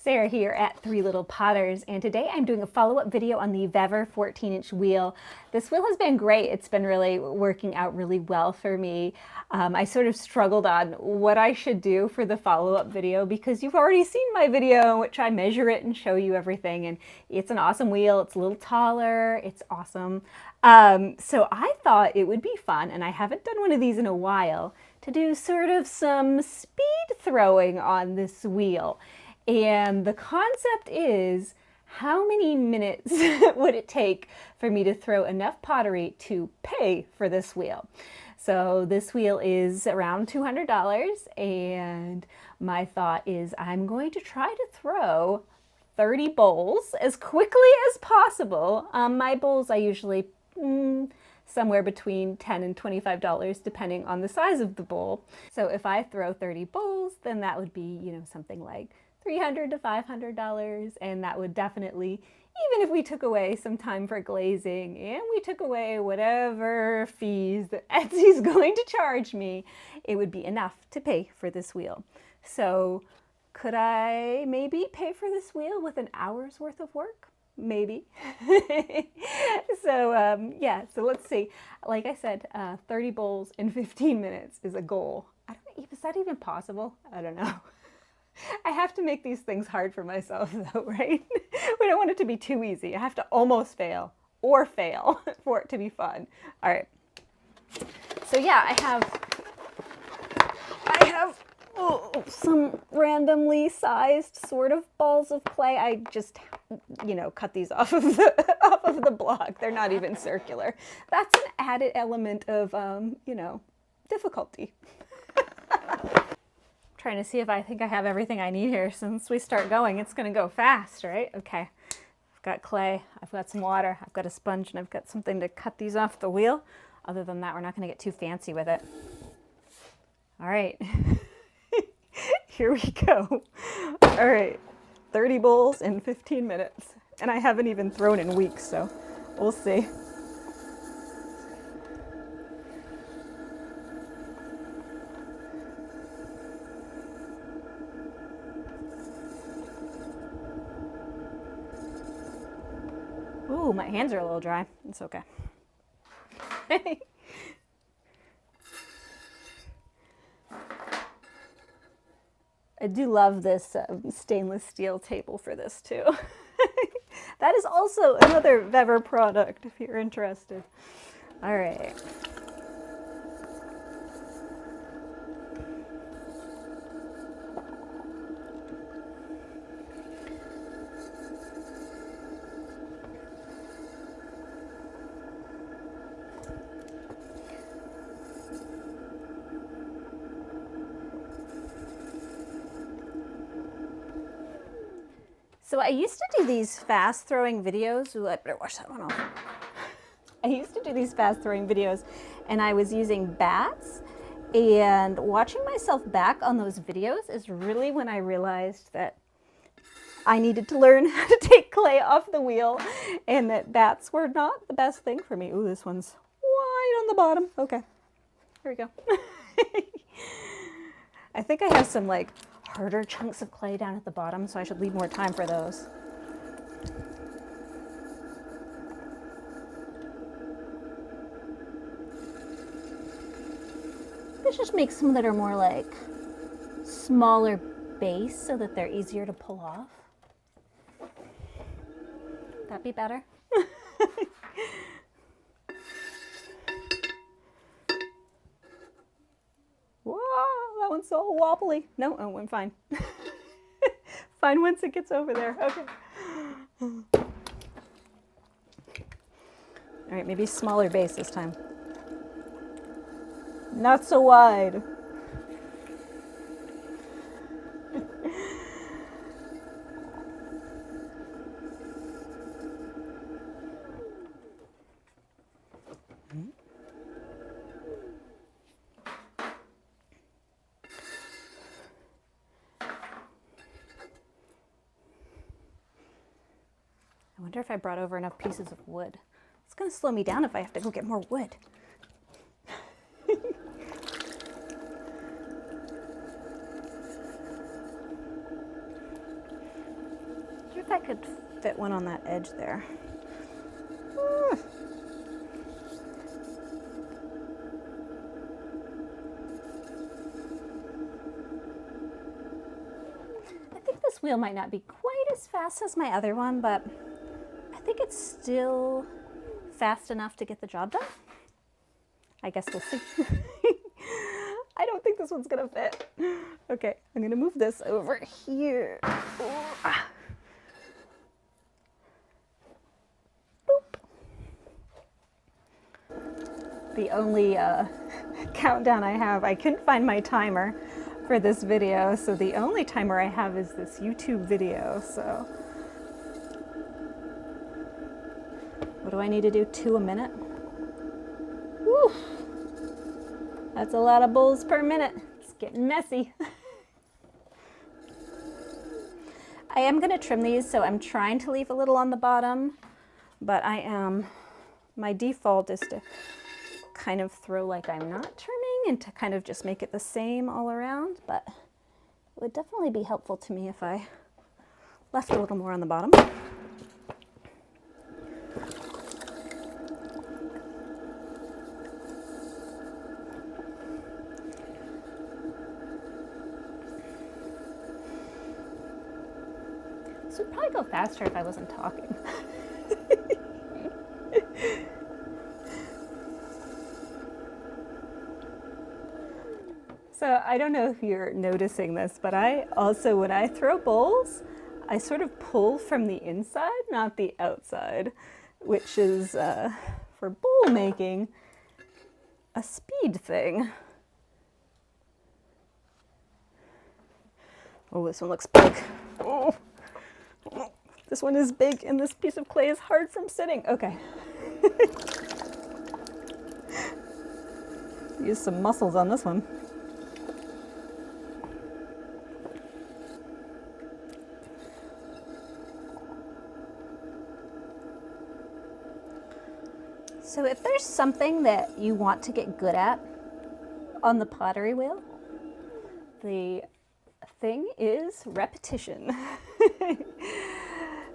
Sarah here at Three Little Potters, and today I'm doing a follow-up video on the Vevor 14-inch wheel. This wheel has been great. It's been really working out really well for me. I sort of struggled on what I should do for the follow-up video because you've already seen my video in which I measure it and show you everything, and it's an awesome wheel. It's a little taller. It's awesome. So I thought it would be fun, and I haven't done one of these in a while, to do sort of some speed throwing on this wheel. And the concept is, how many minutes would it take for me to throw enough pottery to pay for this wheel? So this wheel is around $200, and my thought is I'm going to try to throw 30 bowls as quickly as possible. My bowls I usually somewhere between $10 and $25 depending on the size of the bowl. So if I throw 30 bowls, then that would be, something like $300 to $500, and that would definitely, even if we took away some time for glazing and we took away whatever fees that Etsy's going to charge me, it would be enough to pay for this wheel. So could I maybe pay for this wheel with an hour's worth of work? Maybe. Yeah, so let's see. Like I said, 30 bowls in 15 minutes is a goal. Is that even possible? I don't know. I have to make these things hard for myself though, right? We don't want it to be too easy. I have to almost fail or fail for it to be fun. All right. So yeah, I have some randomly sized sort of balls of clay. I just, cut these off of the block. They're not even circular. That's an added element of, difficulty. Trying to see if I think I have everything I need here. Since we start going, it's going to go fast, right? Okay. I've got clay, I've got some water, I've got a sponge, and I've got something to cut these off the wheel. Other than that, we're not going to get too fancy with it. All right. Here we go. All right. 30 bowls in 15 minutes. And I haven't even thrown in weeks, so we'll see. Ooh, my hands are a little dry. It's okay. I do love this stainless steel table for this too. That is also another Vevor product if you're interested. All right. So I used to do these fast throwing videos. Ooh, I better wash that one off. I used to do these fast throwing videos and I was using bats, and watching myself back on those videos is really when I realized that I needed to learn how to take clay off the wheel and that bats were not the best thing for me. Ooh, this one's wide on the bottom. Okay, here we go. I think I have some harder chunks of clay down at the bottom, so I should leave more time for those. Let's just make some that are more smaller base so that they're easier to pull off. That'd be better. Whoa, that one's so wobbly. No, it went fine. Fine once it gets over there. Okay. All right, maybe smaller base this time. Not so wide. I wonder if I brought over enough pieces of wood. It's going to slow me down if I have to go get more wood. I could fit one on that edge there. I think this wheel might not be quite as fast as my other one, but I think it's still fast enough to get the job done. I guess we'll see. I don't think this one's gonna fit. Okay, I'm gonna move this over here. Boop. The only countdown I have, I couldn't find my timer for this video, so the only timer I have is this YouTube video, so. What do I need to do, 2 a minute? Woo! That's a lot of bowls per minute. It's getting messy. I am gonna trim these, so I'm trying to leave a little on the bottom, but my default is to kind of throw like I'm not trimming and to kind of just make it the same all around, but it would definitely be helpful to me if I left a little more on the bottom. This would probably go faster if I wasn't talking. So I don't know if you're noticing this, but I also, when I throw bowls, I sort of pull from the inside, not the outside, which is, for bowl making, a speed thing. Oh, this one looks big. Oh. This one is big and this piece of clay is hard from sitting. Okay. Use some muscles on this one. So if there's something that you want to get good at on the pottery wheel, the thing is repetition.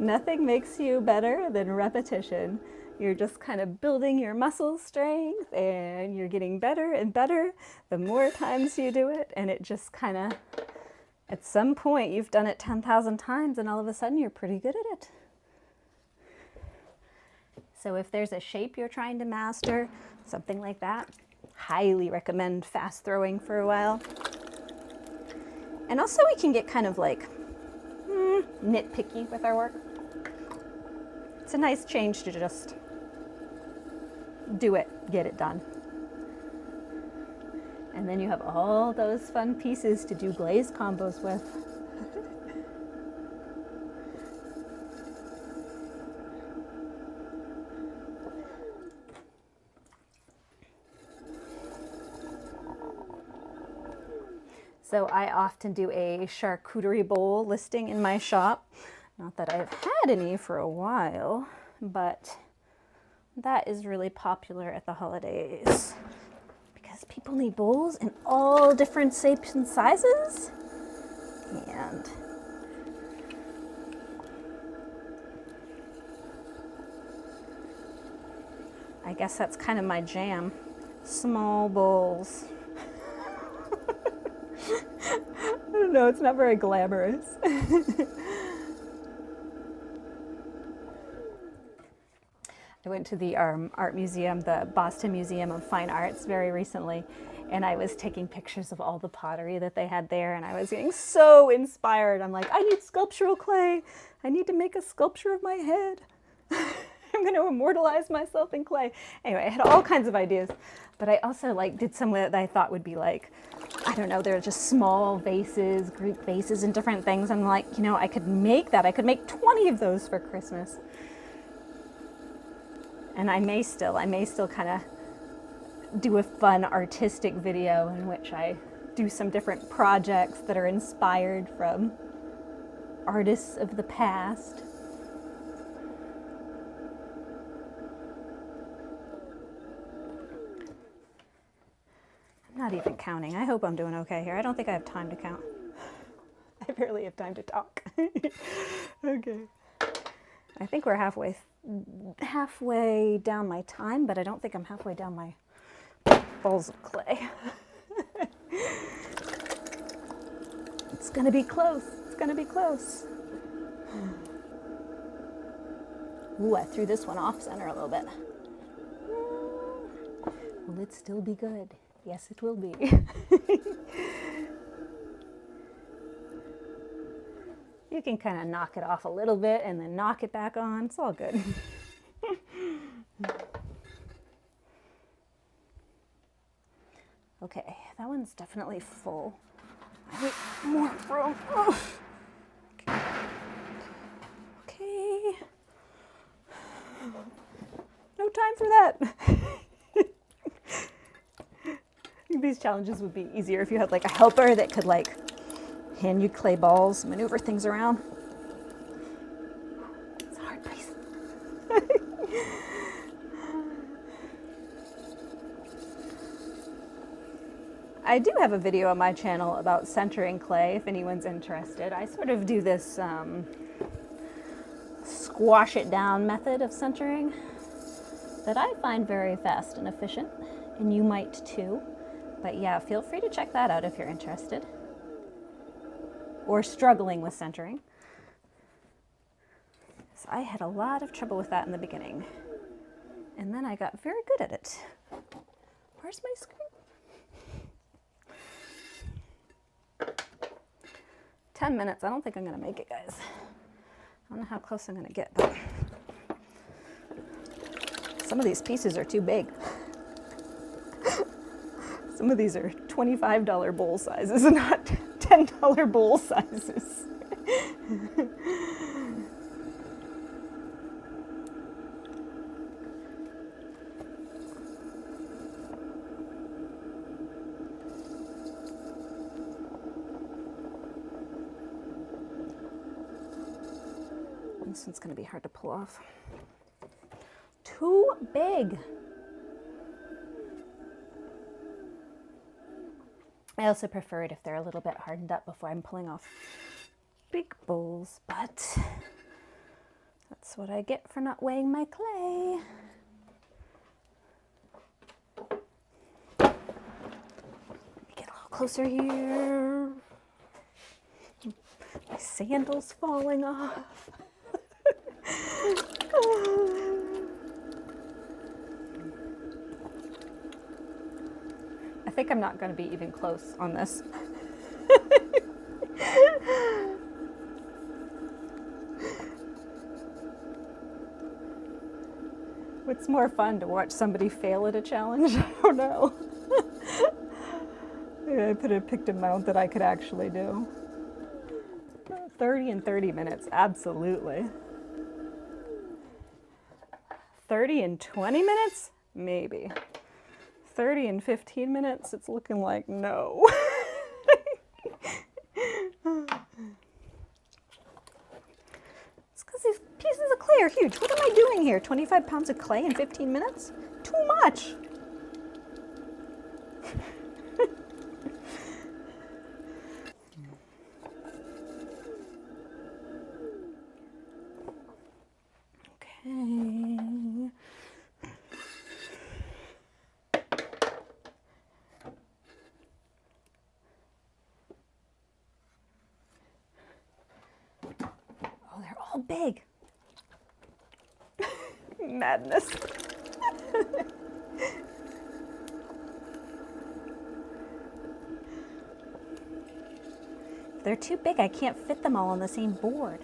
Nothing makes you better than repetition. You're just kind of building your muscle strength and you're getting better and better the more times you do it, and it just kind of, at some point you've done it 10,000 times and all of a sudden you're pretty good at it. So if there's a shape you're trying to master, something like that, highly recommend fast throwing for a while. And also we can get kind of like nitpicky with our work. It's a nice change to just do it, get it done. And then you have all those fun pieces to do glaze combos with. So I often do a charcuterie bowl listing in my shop. Not that I've had any for a while, but that is really popular at the holidays because people need bowls in all different shapes and sizes. And I guess that's kind of my jam. Small bowls. I don't know, it's not very glamorous. I went to the art museum, the Boston Museum of Fine Arts, very recently, and I was taking pictures of all the pottery that they had there, and I was getting so inspired. I'm like, I need sculptural clay. I need to make a sculpture of my head. I'm going to immortalize myself in clay. Anyway, I had all kinds of ideas, but I also did some that I thought would be like, I don't know, they're just small vases, Greek vases and different things. I'm like, I could make that. I could make 20 of those for Christmas. And I may still kind of do a fun artistic video in which I do some different projects that are inspired from artists of the past. I'm not even counting. I hope I'm doing okay here. I don't think I have time to count. I barely have time to talk. Okay. I think we're halfway down my time, but I don't think I'm halfway down my balls of clay. It's gonna be close. It's gonna be close. Ooh, I threw this one off center a little bit. Will it still be good? Yes, it will be. You can kind of knock it off a little bit and then knock it back on. It's all good. Okay, that one's definitely full. I need more room. Oh. Okay. No time for that. I think these challenges would be easier if you had like a helper that could like hand you clay balls, maneuver things around. It's a hard place. I do have a video on my channel about centering clay if anyone's interested. I sort of do this squash it down method of centering that I find very fast and efficient, and you might too. But yeah, feel free to check that out if you're interested or struggling with centering. So I had a lot of trouble with that in the beginning, and then I got very good at it. Where's my screen? 10 minutes. I don't think I'm gonna make it, guys. I don't know how close I'm gonna get, but some of these pieces are too big. Some of these are $25 bowl sizes and not $10 bowl sizes. This one's going to be hard to pull off. Too big. I also prefer it if they're a little bit hardened up before I'm pulling off big bowls, but that's what I get for not weighing my clay. Let me get a little closer here. My sandal's falling off. I think I'm not going to be even close on this. What's more fun, to watch somebody fail at a challenge? I don't know. I could have picked amount that I could actually do. 30 and 30 minutes, absolutely. 30 and 20 minutes? Maybe. 30 and 15 minutes? It's looking like no. It's because these pieces of clay are huge. What am I doing here? 25 pounds of clay in 15 minutes? Too much. Big. Madness. They're too big. I can't fit them all on the same board.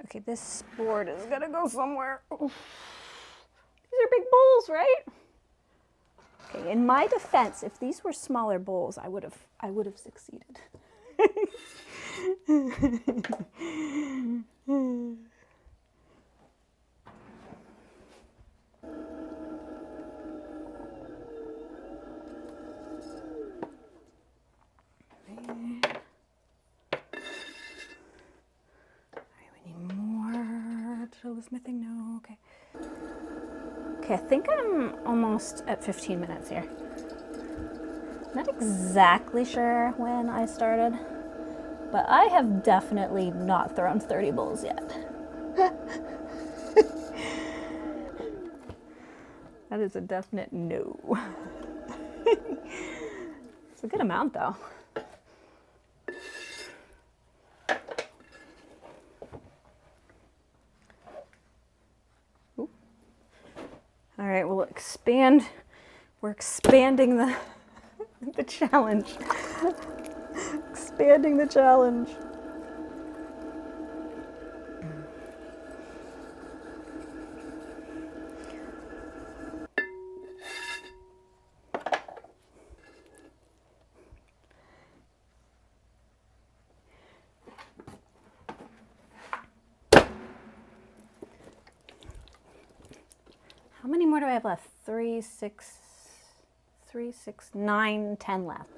Okay, this board is gonna go somewhere. Oof. These are big bowls, right? Okay, in my defense, if these were smaller bowls, I would have succeeded. Should I lose my thing? No, okay. Okay, I think I'm almost at 15 minutes here. Not exactly sure when I started, but I have definitely not thrown 30 bowls yet. That is a definite no. It's a good amount though. Ooh. All right, we'll expand. We're expanding the the challenge. Expanding the challenge. How many more do I have left? 3, 6, 9, 10 left.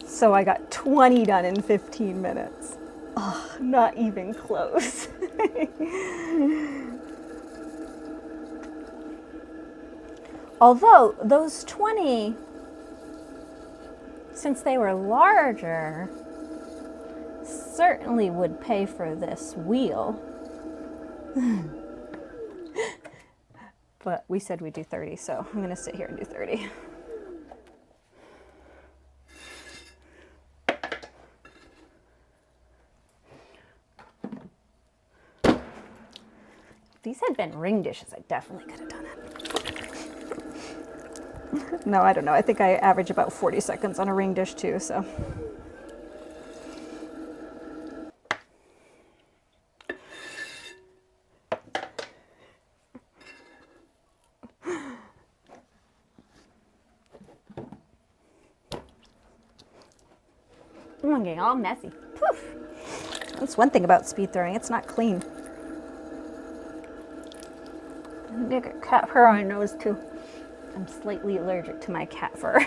So I got 20 done in 15 minutes. Oh, not even close. Although those 20, since they were larger, certainly would pay for this wheel. But we said we'd do 30, so I'm gonna sit here and do 30. If these had been ring dishes, I definitely could have done it. No, I don't know. I think I average about 40 seconds on a ring dish too, so. I'm getting all messy. Poof. That's one thing about speed throwing, it's not clean. I get cat fur on my nose too. I'm slightly allergic to my cat fur.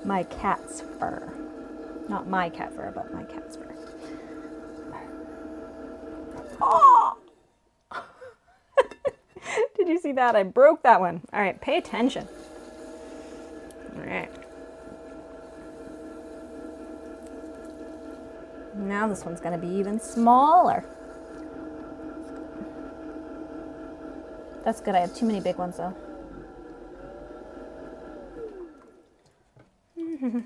My cat's fur. Not my cat fur, but my cat's fur. Oh! Did you see that? I broke that one. All right, pay attention. All right. Now this one's going to be even smaller. That's good. I have too many big ones though. I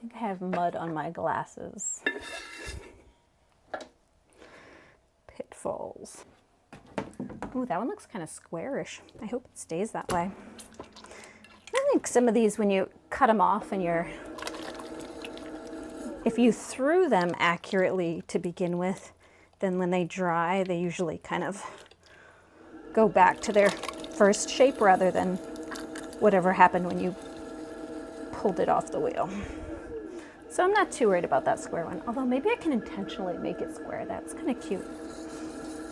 think I have mud on my glasses. Pitfalls. Ooh, that one looks kind of squarish. I hope it stays that way. I think some of these, when you cut them off and if you threw them accurately to begin with, then when they dry, they usually kind of go back to their first shape rather than whatever happened when you pulled it off the wheel. So I'm not too worried about that square one, although maybe I can intentionally make it square. That's kind of cute.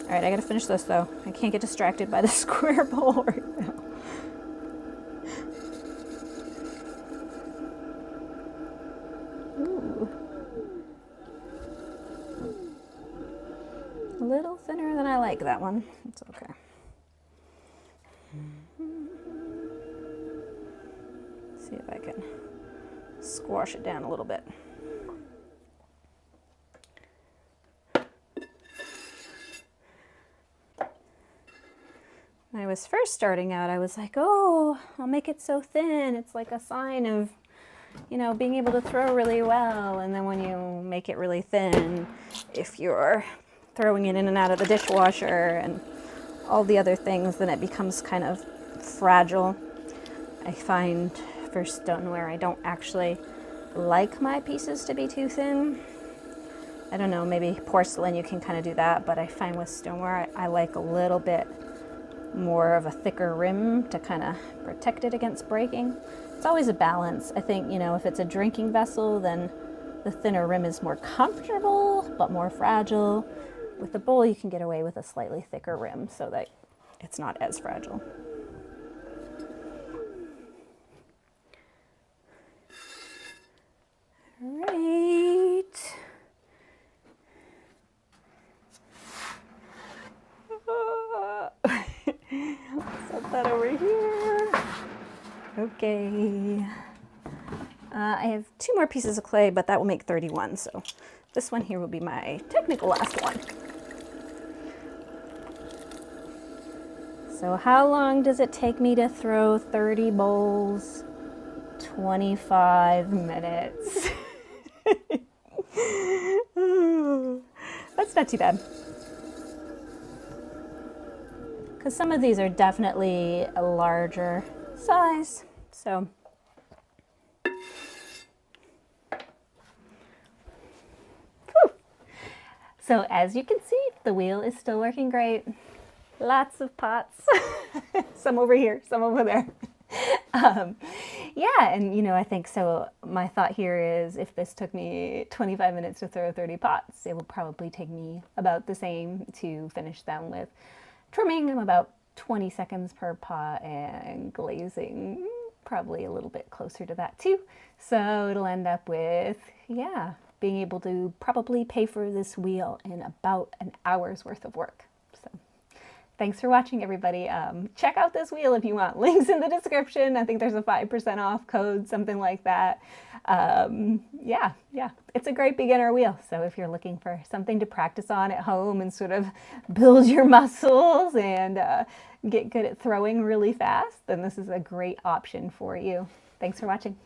All right, I gotta finish this though. I can't get distracted by the square bowl right now. Ooh. A little thinner than I like that one. It's okay. See if I can squash it down a little bit. When I was first starting out, I was like, oh, I'll make it so thin. It's like a sign of, you know, being able to throw really well. And then when you make it really thin, if you're throwing it in and out of the dishwasher and all the other things, then it becomes kind of fragile. I find for stoneware, I don't actually like my pieces to be too thin. I don't know, maybe porcelain you can kind of do that, but I find with stoneware, I like a little bit more of a thicker rim to kind of protect it against breaking. It's always a balance. I think, you know, if it's a drinking vessel, then the thinner rim is more comfortable, but more fragile. With the bowl, you can get away with a slightly thicker rim so that it's not as fragile. that over here. Okay. I have 2 more pieces of clay, but that will make 31. So this one here will be my technical last one. So how long does it take me to throw 30 bowls? 25 minutes. That's not too bad. Because some of these are definitely a larger size. So So as you can see, the wheel is still working great. Lots of pots, some over here, some over there. Yeah, and you know, I think so. My thought here is if this took me 25 minutes to throw 30 pots, it will probably take me about the same to finish them with trimming them about 20 seconds per pot and glazing probably a little bit closer to that too. So it'll end up with, yeah, being able to probably pay for this wheel in about an hour's worth of work. So thanks for watching, everybody. Check out this wheel if you want. Links in the description. I think there's a 5% off code, something like that. Yeah, it's a great beginner wheel. So if you're looking for something to practice on at home and sort of build your muscles and get good at throwing really fast, then this is a great option for you. Thanks for watching.